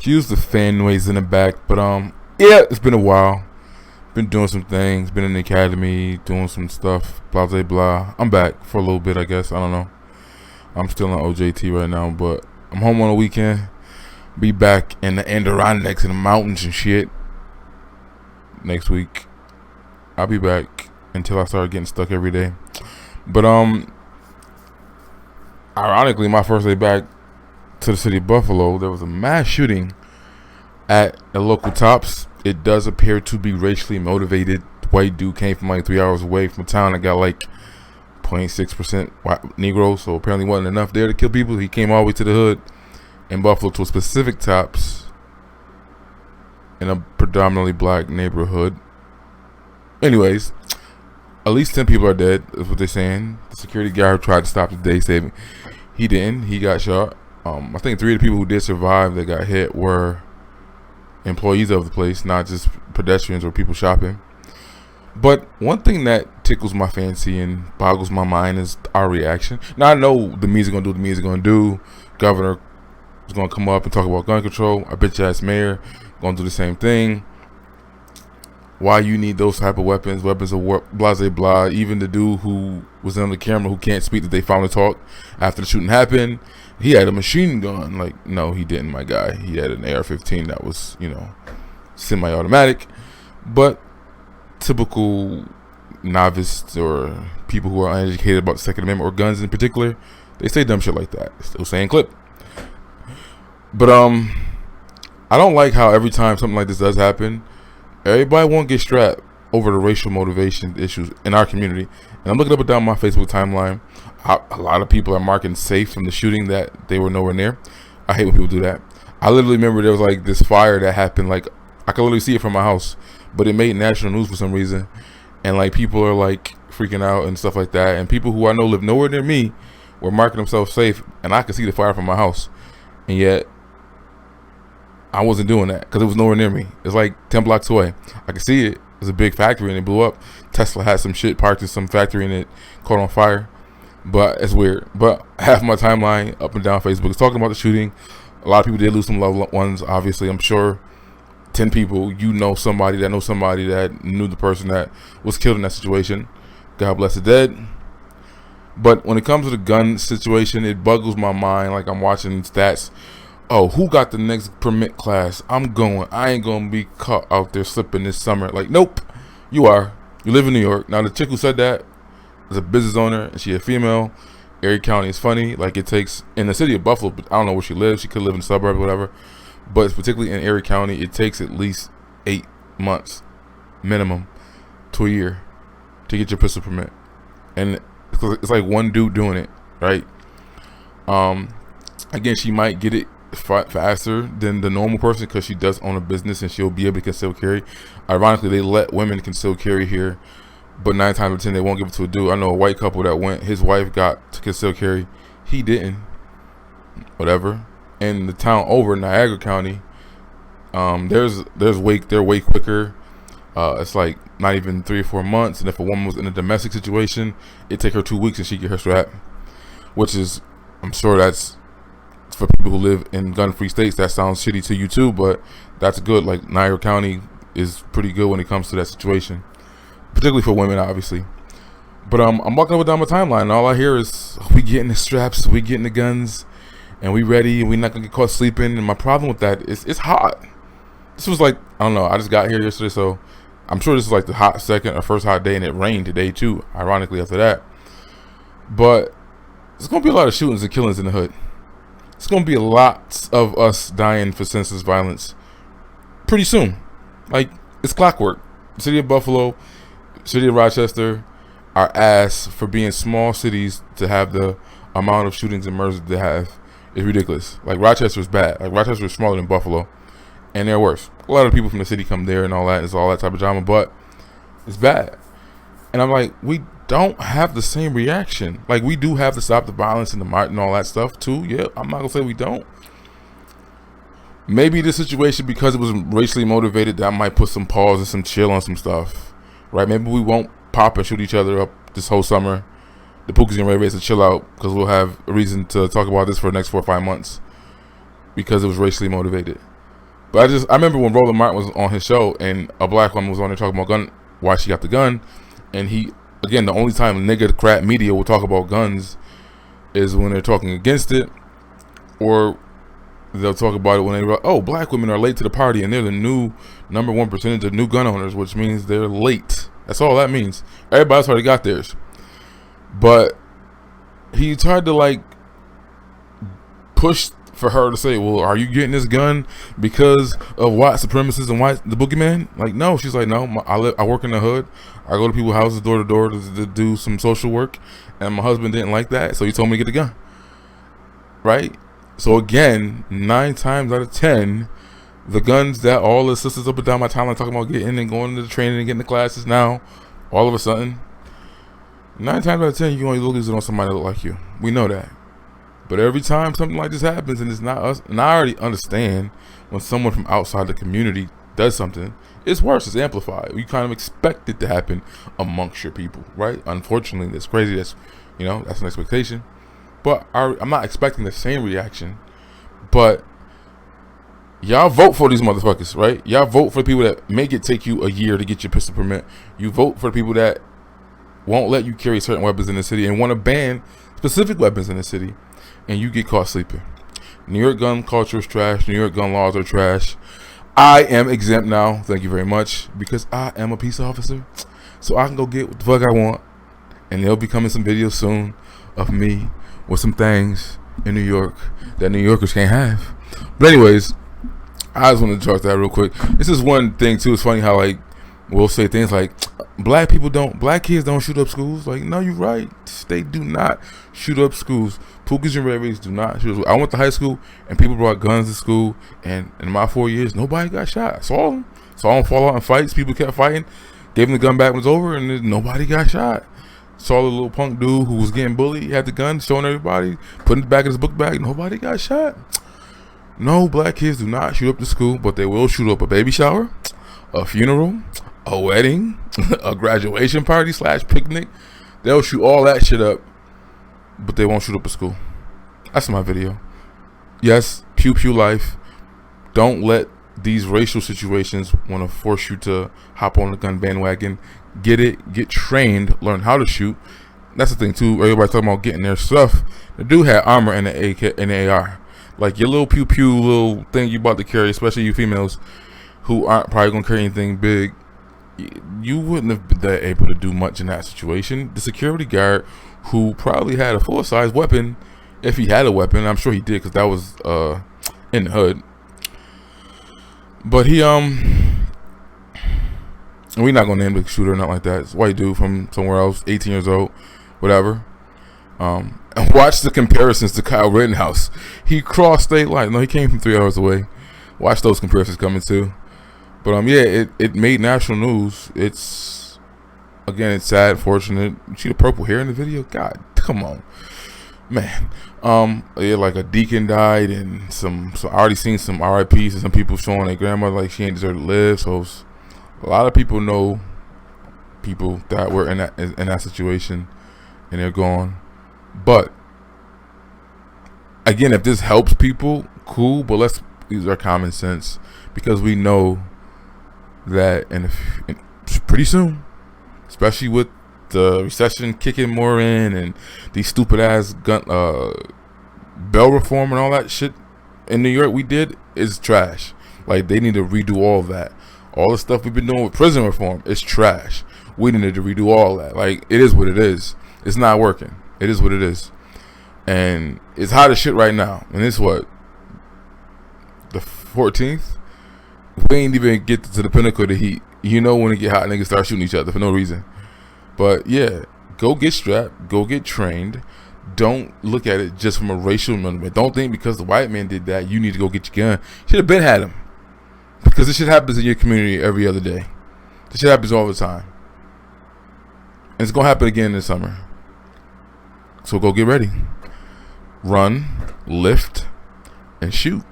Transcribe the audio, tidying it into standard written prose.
Excuse the fan noise in the back, but yeah, it's been a while. Been doing some things, been in the academy, doing some stuff, blah blah blah. I'm back for a little bit, I guess. I don't know. I'm still on OJT right now, but I'm home on the weekend. Be back in the Adirondacks in the mountains and shit next week. I'll be back until I start getting stuck every day. But ironically, my first day back to the city of Buffalo, there was a mass shooting at a local Tops. It does appear to be racially motivated. The white dude came from like 3 hours away from a town that got like 0.6% white Negroes, so apparently wasn't enough there to kill people. He came all the way to the hood in Buffalo to a specific Tops in a predominantly black neighborhood. Anyways, at least 10 people are dead, is what they're saying. The security guard tried to stop the day saving. He didn't. He got shot. I think 3 of the people who did survive that got hit were employees of the place, not just pedestrians or people shopping. But one thing that tickles my fancy and boggles my mind is our reaction. Now, I know the media going to do what the media going to do. Governor is going to come up and talk about gun control. Our bitch ass mayor going to do the same thing. Why you need those type of weapons of war, blah, blah, blah. Even the dude who was on the camera who can't speak, that they finally talked after the shooting happened, he had a machine gun. Like, no, he didn't, my guy. He had an AR-15 that was, semi-automatic. But typical novice or people who are uneducated about the Second Amendment or guns in particular, they say dumb shit like that. Still saying clip. But I don't like how every time something like this does happen, everybody won't get strapped over the racial motivation issues in our community. And I'm looking up and down my Facebook timeline. A lot of people are marking safe from the shooting that they were nowhere near. I hate when people do that. I literally remember there was like this fire that happened. Like, I could literally see it from my house, but it made national news for some reason. And like, people are like freaking out and stuff like that. And people who I know live nowhere near me were marking themselves safe, and I could see the fire from my house. And yet I wasn't doing that because it was nowhere near me. It's like 10 blocks away. I could see it. It was a big factory and it blew up. Tesla had some shit parked in some factory and it caught on fire. But it's weird. But half my timeline up and down Facebook is talking about the shooting. A lot of people did lose some loved ones, obviously. I'm sure 10 people, somebody that knew the person that was killed in that situation. God bless the dead. But when it comes to the gun situation, it boggles my mind. Like, I'm watching stats. Oh, who got the next permit class? I'm going. I ain't going to be caught out there slipping this summer. Like, nope. You are. You live in New York. Now, the chick who said that is a business owner, and she a female. Erie County is funny. Like, it takes, in the city of Buffalo, but I don't know where she lives. She could live in the suburb or whatever. But particularly in Erie County, it takes at least 8 months minimum to a year to get your pistol permit. And it's like one dude doing it, right? Again, she might get it faster than the normal person because she does own a business and she'll be able to conceal carry. Ironically, they let women conceal carry here, but 9 times out of 10 they won't give it to a dude. I know a white couple that went, his wife got to conceal carry, he didn't. Whatever. In the town over, Niagara County, they're way quicker. It's like not even 3 or 4 months, and if a woman was in a domestic situation, it'd take her 2 weeks and she'd get her strap, which is, I'm sure that's for people who live in gun-free states. That sounds shitty to you too, but that's good. Like, Niagara County is pretty good when it comes to that situation, particularly for women, obviously. But I'm walking up and down my timeline, and all I hear is, we getting the straps, we getting the guns, and we ready, and we not gonna get caught sleeping. And my problem with that is it's hot. This was like, I don't know, I just got here yesterday, so I'm sure this is like the hot second or first hot day, and it rained today too, ironically, after that. But there's gonna be a lot of shootings and killings in the hood. It's going to be a lot of us dying for senseless violence pretty soon. Like, it's clockwork. The city of Buffalo, city of Rochester are ass for being small cities to have the amount of shootings and murders they have. It's ridiculous. Like, Rochester is bad. Like, Rochester is smaller than Buffalo, and they're worse. A lot of people from the city come there and all that. It's all that type of drama, but it's bad. And I'm like, we don't have the same reaction. Like, we do have to stop the violence and the might and all that stuff too. Yeah, I'm not gonna say we don't. Maybe the situation, because it was racially motivated, that might put some pause and some chill on some stuff, right? Maybe we won't pop and shoot each other up this whole summer. The Pookie's gonna raise to chill out because we'll have a reason to talk about this for the next 4 or 5 months because it was racially motivated. But I remember when Roland Martin was on his show and a black woman was on there talking about gun, why she got the gun, and he, again, the only time nigga crap media will talk about guns is when they're talking against it, or they'll talk about it when they black women are late to the party and they're the new number 1% of new gun owners, which means they're late. That's all that means. Everybody's already got theirs. But he tried to like push for her to say, well, are you getting this gun because of white supremacists and white the boogeyman? Like, no. She's like, no, I work in the hood. I go to people's houses door to door to do some social work, and my husband didn't like that, so he told me to get the gun. Right? So again, 9 times out of 10, the guns that all the sisters up and down my timeline talking about getting and going to the training and getting the classes now, all of a sudden, 9 times out of 10, you're going to lose it on somebody that look like you. We know that. But every time something like this happens and it's not us, and I already understand when someone from outside the community does something, it's worse, it's amplified. You kind of expect it to happen amongst your people, right? Unfortunately, that's crazy. That's an expectation. But I'm not expecting the same reaction. But y'all vote for these motherfuckers, right? Y'all vote for the people that make it take you a year to get your pistol permit. You vote for the people that won't let you carry certain weapons in the city and want to ban specific weapons in the city, and you get caught sleeping. New York gun culture is trash. New York gun laws are trash. I am exempt now, thank you very much, because I am a peace officer. So I can go get what the fuck I want, and there'll be coming some videos soon of me with some things in New York that New Yorkers can't have. But anyways, I just wanted to talk that real quick. This is one thing too. It's funny how like we'll say things like black kids don't shoot up schools. Like, no, you're right. They do not shoot up schools. Pookies and Rays do not shoot up schools. I went to high school and people brought guns to school, and in my 4 years, nobody got shot. I saw them fall out in fights. People kept fighting, gave them the gun back when it was over, and then nobody got shot. Saw the little punk dude who was getting bullied. He had the gun, showing everybody, putting it back in his book bag. Nobody got shot. No, black kids do not shoot up the school, but they will shoot up a baby shower, a funeral, a wedding, a graduation party / picnic. They'll shoot all that shit up, but they won't shoot up a school. That's my video. Yes, pew pew life. Don't let these racial situations want to force you to hop on the gun bandwagon. Get trained, learn how to shoot. That's the thing too. Everybody's talking about getting their stuff. The dude had armor and the AK and the AR. Like your little pew pew little thing you about to carry, especially you females who aren't probably gonna carry anything big. You wouldn't have been able to do much in that situation. The security guard, who probably had a full-size weapon, if he had a weapon, I'm sure he did because that was in the hood. But he we're not gonna name the shooter or nothing like that. It's a white dude from somewhere else, 18 years old, whatever. And watch the comparisons to Kyle Rittenhouse. He crossed state line. No, he came from 3 hours away. Watch those comparisons coming too. But yeah, it made national news. It's sad, fortunate. You see the purple hair in the video? God, come on, man. Yeah, like a deacon died, and so I already seen some RIPs and some people showing their grandmother like she ain't deserve to live. So a lot of people know people that were in that situation, and they're gone. But again, if this helps people, cool. But let's use our common sense, because we know that and pretty soon, especially with the recession kicking more in and these stupid ass gun bail reform and all that shit in New York we did is trash. Like, they need to redo all of that. All the stuff we've been doing with prison reform is trash. We need to redo all that. Like, it is what it is. It's not working. It is what it is. And it's hot as shit right now. And it's what? The 14th? We ain't even get to the pinnacle of the heat. You know, when it get hot, niggas start shooting each other for no reason. But yeah, go get strapped. Go get trained. Don't look at it just from a racial element. Don't think because the white man did that, you need to go get your gun. Should have been had him. Because this shit happens in your community every other day. This shit happens all the time. And it's going to happen again this summer. So go get ready. Run, lift, and shoot.